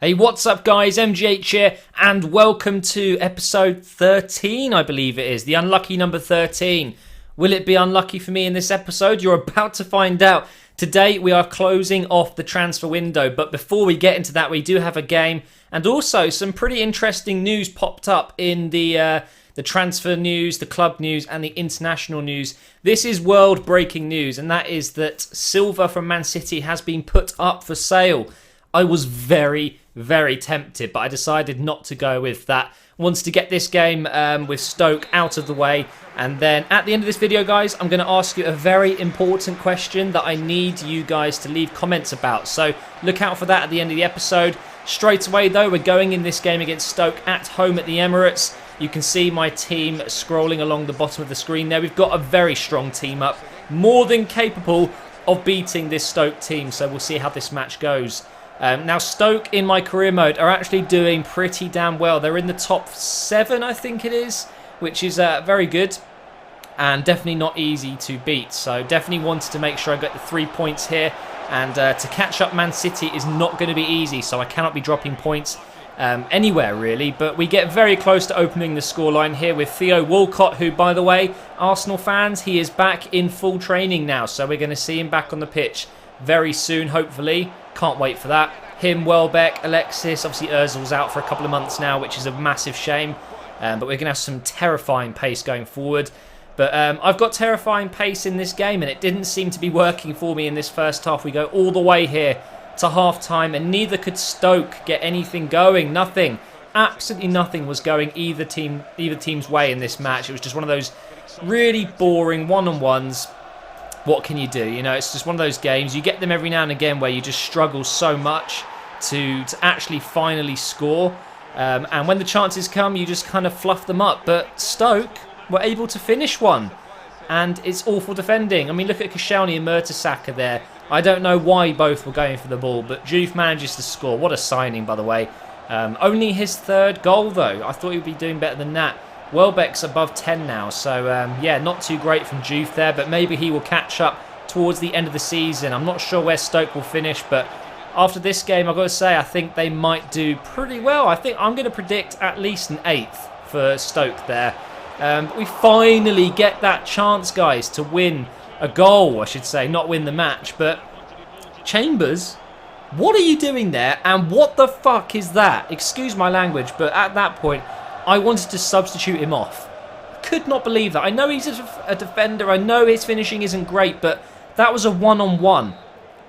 Hey, what's up guys, MGH here, and welcome to episode 13, I believe it is, the unlucky number 13. Will it be unlucky for me in this episode? You're about to find out. Today we are closing off the transfer window, but before we get into that, we do have a game, and also some pretty interesting news popped up in the transfer news, the club news, and the international news. This is world-breaking news, and that is that Silva from Man City has been put up for sale. I was very tempted, but I decided not to go with that. Wanted to get this game with Stoke out of the way, and then at the end of this video, guys, I'm going to ask you a very important question that I need you guys to leave comments about. So look out for that at the end of the episode. Straight away, though, we're going in this game against Stoke at home at the Emirates. You can see my team scrolling along the bottom of the screen there. We've got a very strong team up, more than capable of beating this Stoke team. So we'll see how this match goes. Now, Stoke in my career mode are actually doing pretty damn well. They're in the top 7, I think it is, which is very good and definitely not easy to beat. So definitely wanted to make sure I got the 3 points here. And to catch up Man City is not going to be easy, so I cannot be dropping points anywhere really. But we get very close to opening the scoreline here with Theo Walcott, who, by the way, Arsenal fans, he is back in full training now. So we're going to see him back on the pitch very soon, hopefully. Can't wait for that. Him, Welbeck, Alexis, obviously Ozil's out for a couple of months now, which is a massive shame. But we're going to have some terrifying pace going forward. But I've got terrifying pace in this game, and it didn't seem to be working for me in this first half. We go all the way here to half-time, and neither could Stoke get anything going. Nothing. Absolutely nothing was going either team's way in this match. It was just one of those really boring one-on-ones. What can you do? You know, it's just one of those games. You get them every now and again where you just struggle so much to actually finally score. And when the chances come, you just kind of fluff them up. But Stoke were able to finish one. And it's awful defending. I mean, look at Koscielny and Mertesacker there. I don't know why both were going for the ball, but Juve manages to score. What a signing, by the way. Only his 3rd goal, though. I thought he would be doing better than that. Welbeck's above 10 now, so yeah, not too great from Juve there, but maybe he will catch up towards the end of the season. I'm not sure where Stoke will finish, but after this game, I've got to say, I think they might do pretty well. I think I'm going to predict at least an 8th for Stoke there. But we finally get that chance, guys, to win a goal, I should say, not win the match. But Chambers, what are you doing there? And what the fuck is that? Excuse my language, but at that point, I wanted to substitute him off. Could not believe that. I know he's a defender. I know his finishing isn't great, but that was a one-on-one.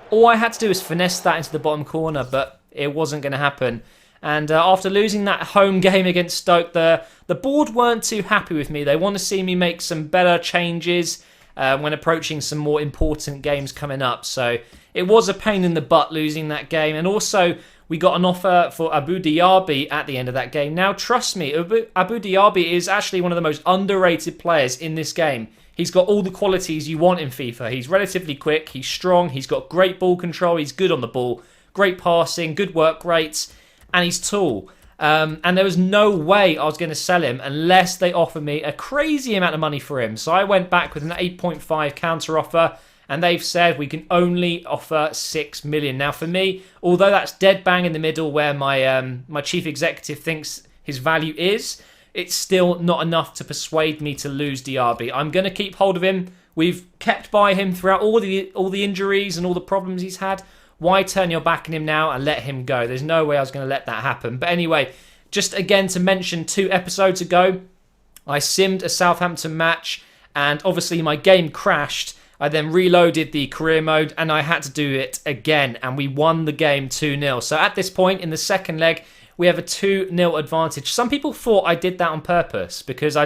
All I had to do was finesse that into the bottom corner, but it wasn't going to happen. And after losing that home game against Stoke, the board weren't too happy with me. They want to see me make some better changes when approaching some more important games coming up. So it was a pain in the butt losing that game. And also, we got an offer for Abu Diaby at the end of that game. Now, trust me, Abu Diaby is actually one of the most underrated players in this game. He's got all the qualities you want in FIFA. He's relatively quick, he's strong, he's got great ball control, he's good on the ball, great passing, good work rates, and he's tall. And there was no way I was going to sell him unless they offered me a crazy amount of money for him. So I went back with an 8.5 counter offer. And they've said we can only offer 6 million. Now, for me, although that's dead bang in the middle where my chief executive thinks his value is, it's still not enough to persuade me to lose Diaby. I'm going to keep hold of him. We've kept by him throughout all the injuries and all the problems he's had. Why turn your back on him now and let him go? There's no way I was going to let that happen. But anyway, just again to mention, 2 episodes ago, I simmed a Southampton match, and obviously my game crashed. I then reloaded the career mode and I had to do it again, and we won the game 2-0. So at this point in the second leg, we have a 2-0 advantage. Some people thought I did that on purpose because I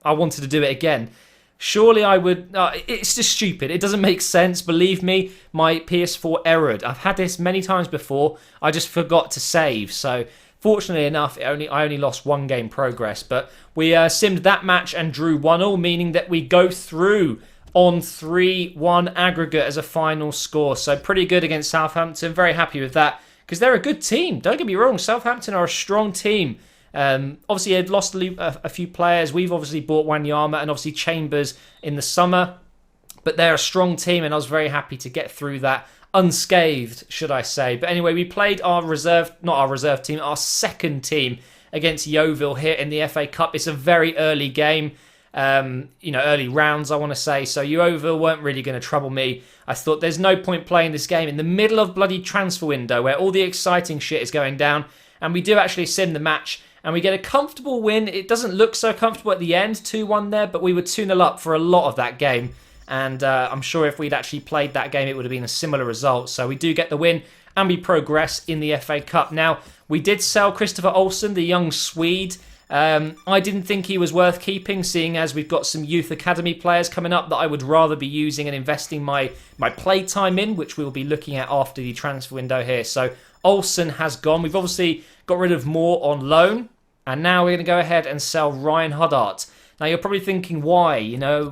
wanted to do it again. Surely I would... it's just stupid. It doesn't make sense. Believe me, my PS4 errored. I've had this many times before. I just forgot to save. So fortunately enough, I only lost 1 game progress. But we simmed that match and drew 1-1, meaning that we go through on 3-1 aggregate as a final score. So pretty good against Southampton. Very happy with that because they're a good team. Don't get me wrong. Southampton are a strong team. Obviously, they've lost a few players. We've obviously bought Wanyama and obviously Chambers in the summer. But they're a strong team, and I was very happy to get through that unscathed, should I say. But anyway, we played our team, our second team against Yeovil here in the FA Cup. It's a very early game, early rounds, I want to say. So Yeovil weren't really going to trouble me. I thought there's no point playing this game in the middle of bloody transfer window where all the exciting shit is going down. And we do actually sim the match. And we get a comfortable win. It doesn't look so comfortable at the end, 2-1 there, but we were 2-0 up for a lot of that game. And I'm sure if we'd actually played that game, it would have been a similar result. So we do get the win, and we progress in the FA Cup. Now, we did sell Christopher Olsen, the young Swede. I didn't think he was worth keeping, seeing as we've got some youth academy players coming up that I would rather be using and investing my play time in, which we'll be looking at after the transfer window here. So Olsen has gone. We've obviously got rid of Moore on loan. And now we're going to go ahead and sell Ryan Huddart. Now you're probably thinking, why?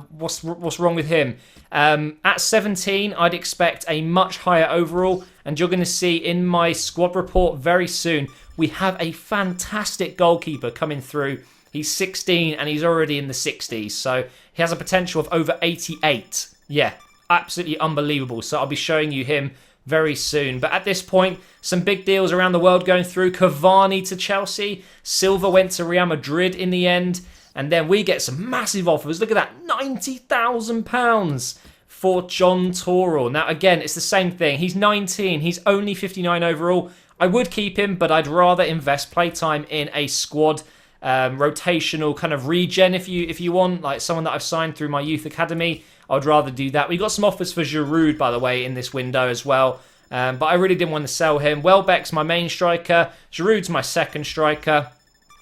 What's wrong with him? At 17, I'd expect a much higher overall. And you're going to see in my squad report very soon, we have a fantastic goalkeeper coming through. He's 16 and he's already in the 60s. So he has a potential of over 88. Yeah, absolutely unbelievable. So I'll be showing you him very soon. But at this point, some big deals around the world going through. Cavani to Chelsea. Silva went to Real Madrid in the end. And then we get some massive offers. Look at that, £90,000 for John Torrell. Now, again, it's the same thing. He's 19. He's only 59 overall. I would keep him, but I'd rather invest playtime in a squad rotational kind of regen if you want, like someone that I've signed through my youth academy. I'd rather do that. We got some offers for Giroud, by the way, in this window as well. But I really didn't want to sell him. Welbeck's my main striker. Giroud's my second striker.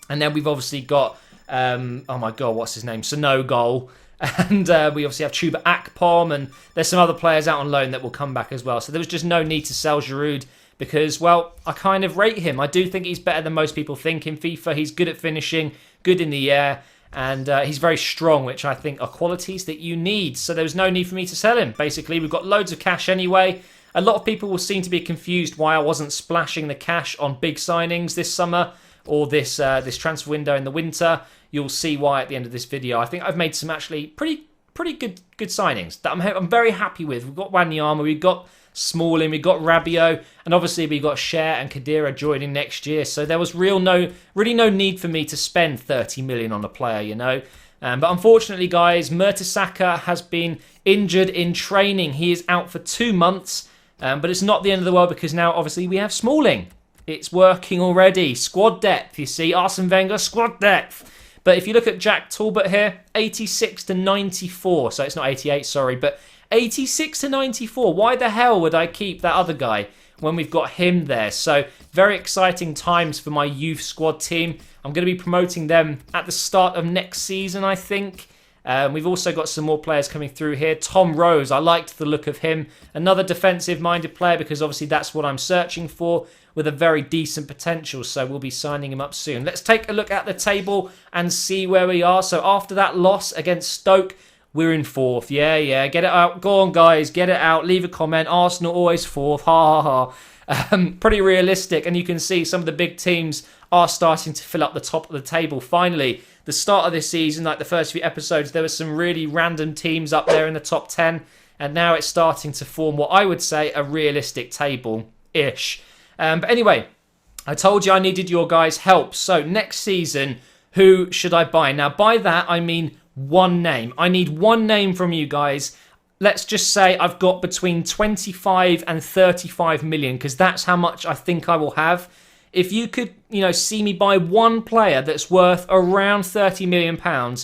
And then we've obviously got, oh my God, what's his name? Sonogol. And we obviously have Chuba Akpom. And there's some other players out on loan that will come back as well. So there was just no need to sell Giroud because, well, I kind of rate him. I do think he's better than most people think in FIFA. He's good at finishing, good in the air. And he's very strong, which I think are qualities that you need. So there was no need for me to sell him. Basically, we've got loads of cash anyway. A lot of people will seem to be confused why I wasn't splashing the cash on big signings this summer or this transfer window in the winter. You'll see why at the end of this video. I think I've made some actually pretty good signings that I'm very happy with. We've got Wanyama, we've got Smalling, we've got Rabiot, and obviously we've got Cher and Khedira joining next year. So there was really no need for me to spend 30 million on a player, But unfortunately, guys, Mertesacker has been injured in training. He is out for 2 months, but it's not the end of the world because now obviously we have Smalling. It's working already. Squad depth, you see. Arsene Wenger, squad depth. But if you look at Jack Talbot here, 86 to 94. So it's not 88, sorry, but 86 to 94. Why the hell would I keep that other guy when we've got him there? So very exciting times for my youth squad team. I'm going to be promoting them at the start of next season, I think. We've also got some more players coming through here. Tom Rose, I liked the look of him. Another defensive-minded player because obviously that's what I'm searching for with a very decent potential. So we'll be signing him up soon. Let's take a look at the table and see where we are. So after that loss against Stoke, we're in fourth. Yeah. Get it out. Go on, guys. Get it out. Leave a comment. Arsenal always fourth. Ha, ha, ha. Pretty realistic. And you can see some of the big teams are starting to fill up the top of the table. Finally, the start of this season, like the first few episodes, there were some really random teams up there in the top 10. And now it's starting to form what I would say a realistic table-ish. But anyway, I told you I needed your guys' help. So next season, who should I buy? Now, by that, I mean one name. I need one name from you guys. Let's just say I've got between 25 and 35 million because that's how much I think I will have. If you could, see me buy one player that's worth around £30 million,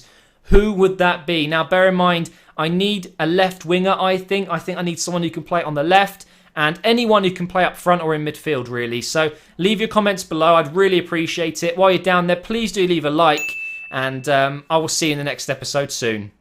who would that be? Now, bear in mind, I need a left winger, I think. I think I need someone who can play on the left and anyone who can play up front or in midfield, really. So leave your comments below. I'd really appreciate it. While you're down there, please do leave a like and I will see you in the next episode soon.